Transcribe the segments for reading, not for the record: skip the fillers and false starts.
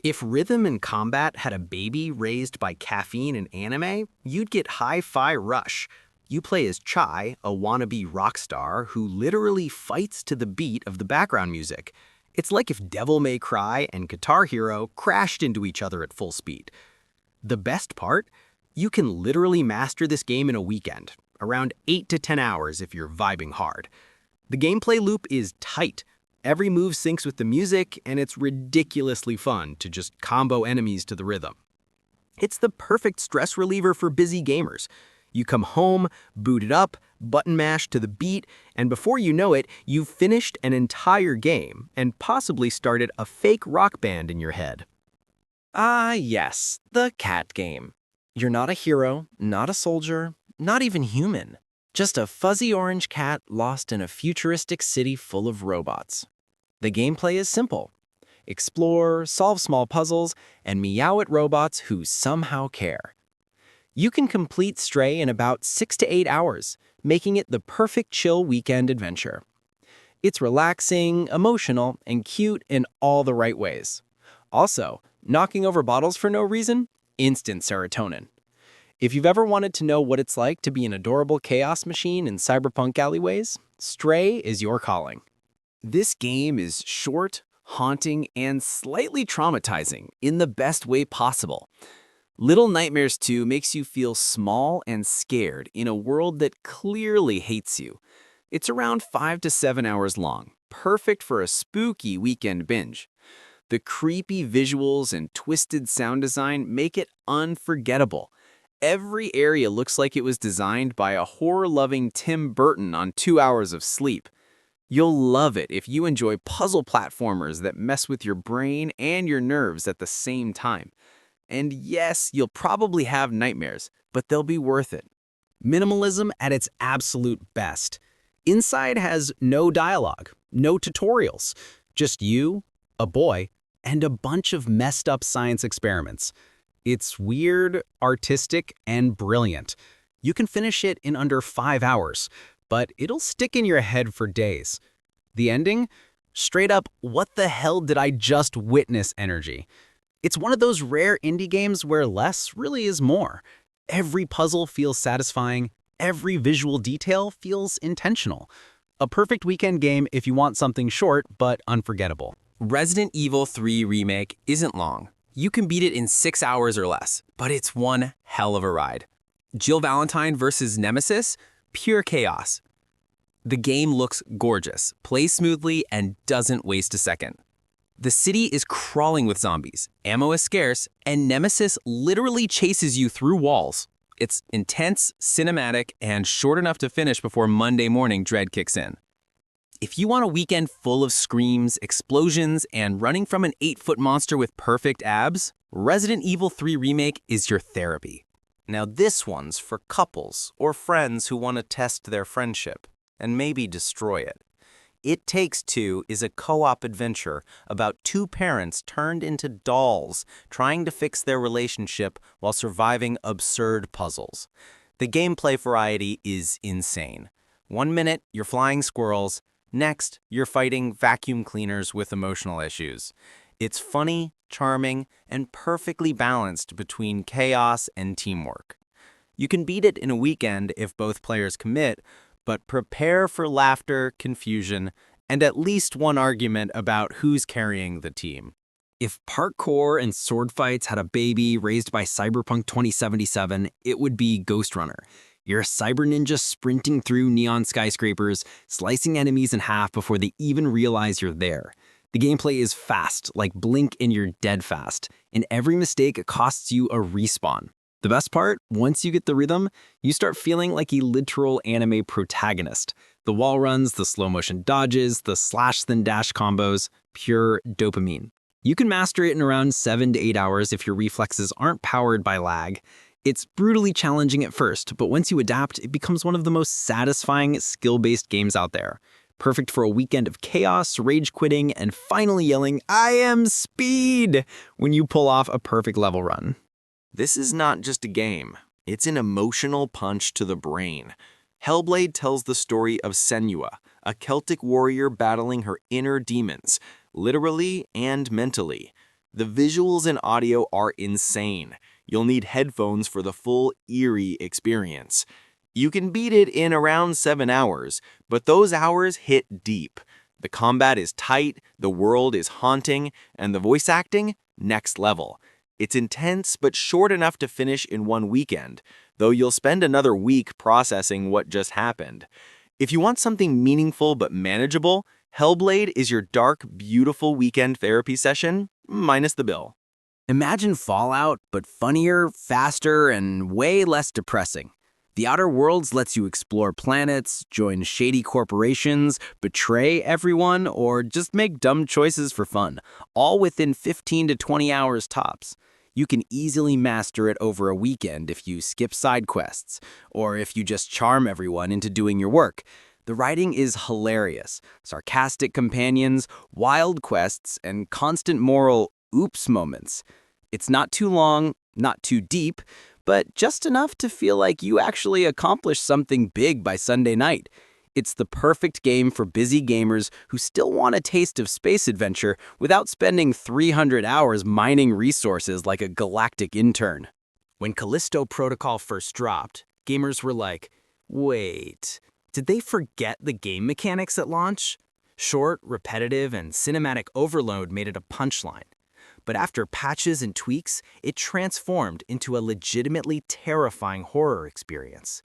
If Rhythm and Combat had a baby raised by caffeine and anime, you'd get Hi-Fi Rush. You play as Chai, a wannabe rock star who literally fights to the beat of the background music. It's like if Devil May Cry and Guitar Hero crashed into each other at full speed. The best part? You can literally master this game in a weekend, around 8 to 10 hours if you're vibing hard. The gameplay loop is tight. Every move syncs with the music, and it's ridiculously fun to just combo enemies to the rhythm. It's the perfect stress reliever for busy gamers. You come home, boot it up, button mash to the beat, and before you know it, you've finished an entire game and possibly started a fake rock band in your head. Ah, yes, the cat game. You're not a hero, not a soldier, not even human. Just a fuzzy orange cat lost in a futuristic city full of robots. The gameplay is simple. Explore, solve small puzzles, and meow at robots who somehow care. You can complete Stray in about 6 to 8 hours, making it the perfect chill weekend adventure. It's relaxing, emotional, and cute in all the right ways. Also, knocking over bottles for no reason? Instant serotonin. If you've ever wanted to know what it's like to be an adorable chaos machine in cyberpunk alleyways, Stray is your calling. This game is short, haunting, and slightly traumatizing in the best way possible. Little Nightmares 2 makes you feel small and scared in a world that clearly hates you. It's around 5 to 7 hours long, perfect for a spooky weekend binge. The creepy visuals and twisted sound design make it unforgettable. Every area looks like it was designed by a horror-loving Tim Burton on 2 hours of sleep. You'll love it if you enjoy puzzle platformers that mess with your brain and your nerves at the same time. And yes, you'll probably have nightmares, but they'll be worth it. Minimalism at its absolute best. Inside has no dialogue, no tutorials, just you, a boy, and a bunch of messed up science experiments. It's weird, artistic, and brilliant. You can finish it in under 5 hours, but it'll stick in your head for days. The ending? Straight up, what the hell did I just witness energy. It's one of those rare indie games where less really is more. Every puzzle feels satisfying, every visual detail feels intentional. A perfect weekend game if you want something short but unforgettable. Resident Evil 3 Remake isn't long. You can beat it in 6 hours or less, but it's one hell of a ride. Jill Valentine versus Nemesis? Pure chaos. The game looks gorgeous, plays smoothly, and doesn't waste a second. The city is crawling with zombies, ammo is scarce, and Nemesis literally chases you through walls. It's intense, cinematic, and short enough to finish before Monday morning dread kicks in. If you want a weekend full of screams, explosions, and running from an 8-foot monster with perfect abs, Resident Evil 3 Remake is your therapy. Now this one's for couples or friends who want to test their friendship and maybe destroy it. It Takes Two is a co-op adventure about two parents turned into dolls trying to fix their relationship while surviving absurd puzzles. The gameplay variety is insane. 1 minute, you're flying squirrels. Next, you're fighting vacuum cleaners with emotional issues. It's funny, charming, and perfectly balanced between chaos and teamwork. You can beat it in a weekend if both players commit, but prepare for laughter, confusion, and at least one argument about who's carrying the team. If parkour and sword fights had a baby raised by Cyberpunk 2077, it would be Ghost Runner. You're a cyber ninja sprinting through neon skyscrapers, slicing enemies in half before they even realize you're there. The gameplay is fast, like blink and you're dead fast, and every mistake costs you a respawn. The best part, once you get the rhythm, you start feeling like a literal anime protagonist. The wall runs, the slow motion dodges, the slash then dash combos, pure dopamine. You can master it in around 7 to 8 hours if your reflexes aren't powered by lag. It's brutally challenging at first, but once you adapt, it becomes one of the most satisfying skill-based games out there. Perfect for a weekend of chaos, rage quitting, and finally yelling, "I am speed!" when you pull off a perfect level run. This is not just a game. It's an emotional punch to the brain. Hellblade tells the story of Senua, a Celtic warrior battling her inner demons, literally and mentally. The visuals and audio are insane. You'll need headphones for the full eerie experience. You can beat it in around 7 hours, but those hours hit deep. The combat is tight, the world is haunting, and the voice acting, next level. It's intense but short enough to finish in one weekend, though you'll spend another week processing what just happened. If you want something meaningful but manageable, Hellblade is your dark, beautiful weekend therapy session, minus the bill. Imagine Fallout, but funnier, faster, and way less depressing. The Outer Worlds lets you explore planets, join shady corporations, betray everyone, or just make dumb choices for fun, all within 15 to 20 hours tops. You can easily master it over a weekend if you skip side quests, or if you just charm everyone into doing your work. The writing is hilarious. Sarcastic companions, wild quests, and constant moral oops moments. It's not too long, not too deep, but just enough to feel like you actually accomplished something big by Sunday night. It's the perfect game for busy gamers who still want a taste of space adventure without spending 300 hours mining resources like a galactic intern. When Callisto Protocol first dropped, gamers were like, wait, did they forget the game mechanics at launch? Short, repetitive, and cinematic overload made it a punchline. But after patches and tweaks, it transformed into a legitimately terrifying horror experience.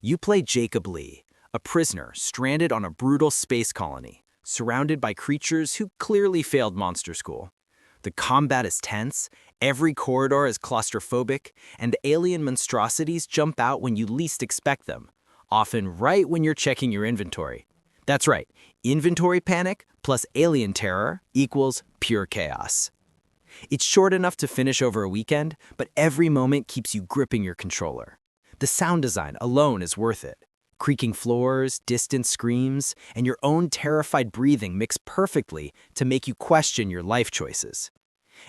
You play Jacob Lee, a prisoner stranded on a brutal space colony, surrounded by creatures who clearly failed monster school. The combat is tense, every corridor is claustrophobic, and alien monstrosities jump out when you least expect them, often right when you're checking your inventory. That's right, inventory panic plus alien terror equals pure chaos. It's short enough to finish over a weekend, but every moment keeps you gripping your controller. The sound design alone is worth it. Creaking floors, distant screams, and your own terrified breathing mix perfectly to make you question your life choices.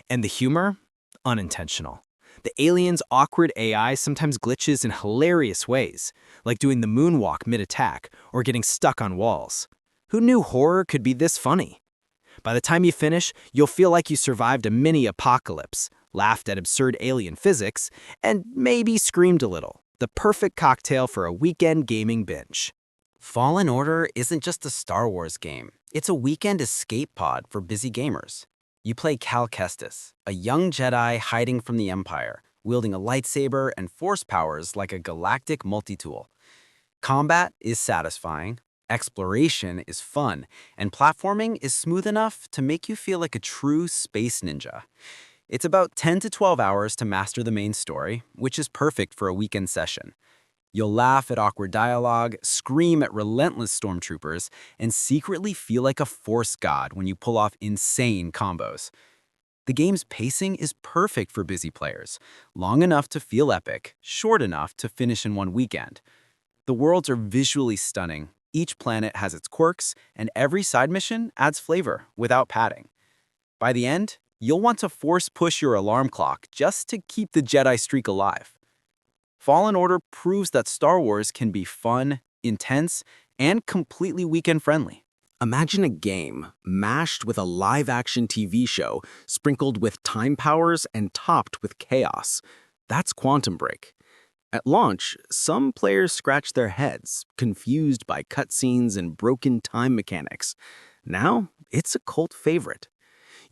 And the humor? Unintentional. The aliens' awkward AI sometimes glitches in hilarious ways, like doing the moonwalk mid-attack or getting stuck on walls. Who knew horror could be this funny? By the time you finish, you'll feel like you survived a mini-apocalypse, laughed at absurd alien physics, and maybe screamed a little. The perfect cocktail for a weekend gaming binge. Fallen Order isn't just a Star Wars game. It's a weekend escape pod for busy gamers. You play Cal Kestis, a young Jedi hiding from the Empire, wielding a lightsaber and force powers like a galactic multi-tool. Combat is satisfying, exploration is fun, and platforming is smooth enough to make you feel like a true space ninja. It's about 10 to 12 hours to master the main story, which is perfect for a weekend session. You'll laugh at awkward dialogue, scream at relentless stormtroopers, and secretly feel like a force god when you pull off insane combos. The game's pacing is perfect for busy players, long enough to feel epic, short enough to finish in one weekend. The worlds are visually stunning, each planet has its quirks, and every side mission adds flavor without padding. By the end, you'll want to force push your alarm clock just to keep the Jedi streak alive. Fallen Order proves that Star Wars can be fun, intense, and completely weekend-friendly. Imagine a game mashed with a live-action TV show, sprinkled with time powers and topped with chaos. That's Quantum Break. At launch, some players scratched their heads, confused by cutscenes and broken time mechanics. Now, it's a cult favorite.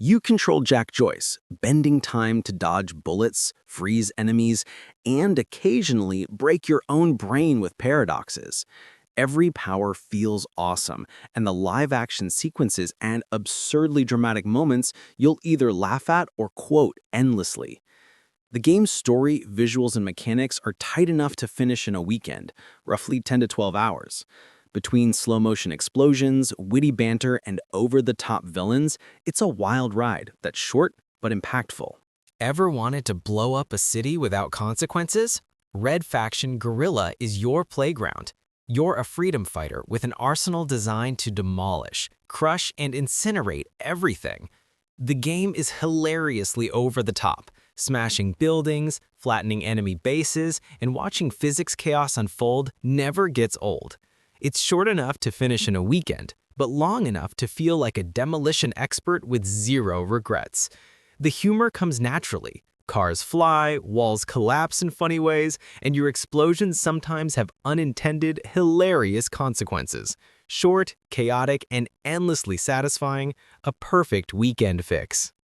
You control Jack Joyce, bending time to dodge bullets, freeze enemies, and occasionally break your own brain with paradoxes. Every power feels awesome, and the live-action sequences and absurdly dramatic moments you'll either laugh at or quote endlessly. The game's story, visuals, and mechanics are tight enough to finish in a weekend, roughly 10 to 12 hours. Between slow-motion explosions, witty banter, and over-the-top villains, it's a wild ride that's short but impactful. Ever wanted to blow up a city without consequences? Red Faction Guerrilla is your playground. You're a freedom fighter with an arsenal designed to demolish, crush, and incinerate everything. The game is hilariously over the top, smashing buildings, flattening enemy bases, and watching physics chaos unfold never gets old. It's short enough to finish in a weekend, but long enough to feel like a demolition expert with zero regrets. The humor comes naturally. Cars fly, walls collapse in funny ways, and your explosions sometimes have unintended, hilarious consequences. Short, chaotic, and endlessly satisfying, a perfect weekend fix.